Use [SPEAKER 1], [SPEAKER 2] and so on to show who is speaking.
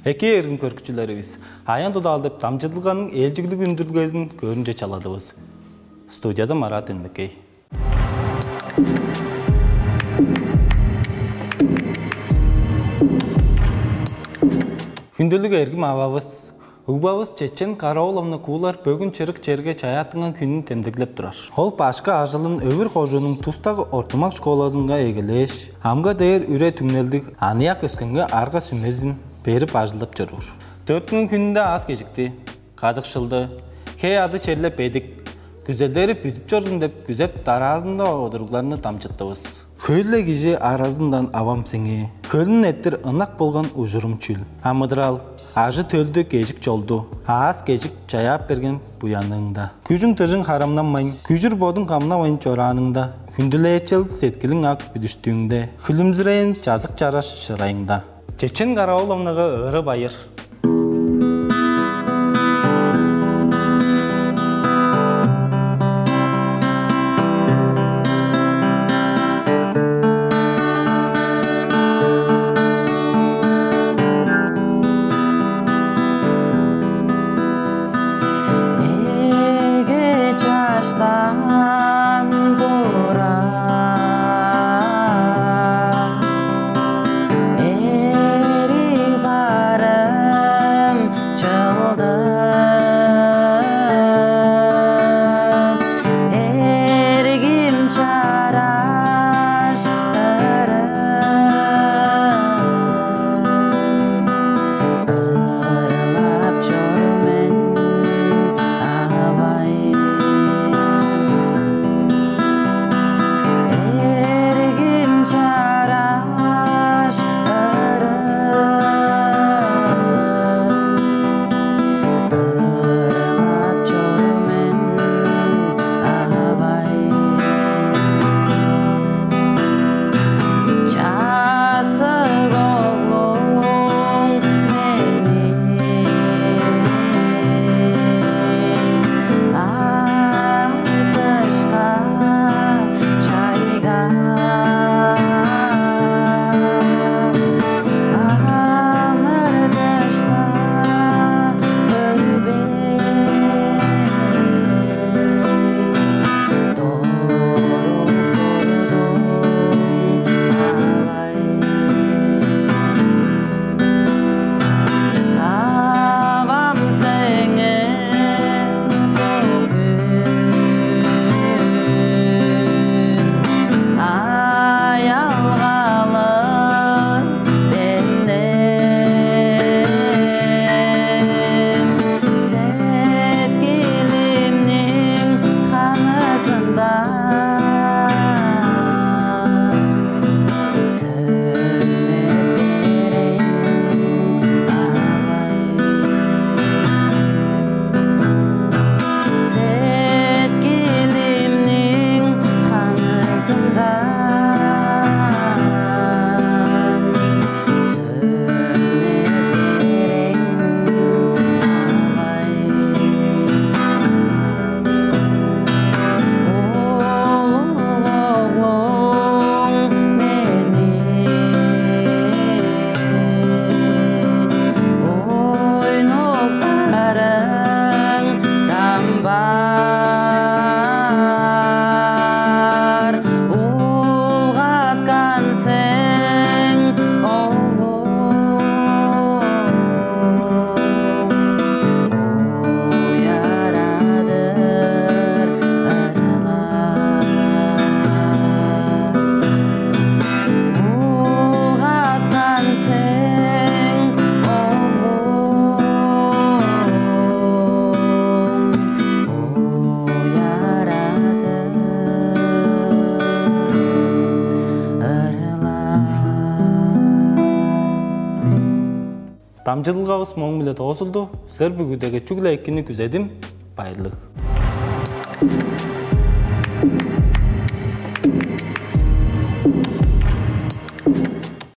[SPEAKER 1] Эки эргин көркүчүлөрүбүз аян дудалдып тамчылганын элчиглик үндүргөзүн көрүнчө чаладыбыз. Студияда Марат Энбекей. Күндөлүк эргим абабыз, угбабыз Чечен Караоловна куулар бөгүн чырык черге чаятыңан күнүн темдеклеп турар. Ол башка ажылын өвүр кожунун тустагы ортомак школасынга эгелеш, амга дээр үрө түңнелдик анияк өскөнгө арга сүмезин берип ажылдап жүрүр. 4 күнүндө аз кечикти, кадыкшылды, кей ады черлеп едик, күзелдери бүтүп жорзун деп күзеп таразында одуругларны тамчыттыбыз. Көйле кижи аразындан авам сеңи, көлүн эттир ынак болгон ужурум чүл. Амыдырал, ажы төлдү кежик жолду, аз кежик чаяп берген буяныңда. Күжүң тыжың харамнанмайын, күжүр бодун камнабайын чорааныңда. Күндүлээчел сеткилиң ак бүдүштүүңдө, күлүмзүрейин жазык жараш шырайыңда. Чечен Караоловнага ыры байыр. Тамчылгабыз моң биле тоосулду. Силер бүгүдөгү чүглө экини күзедим. Байлык.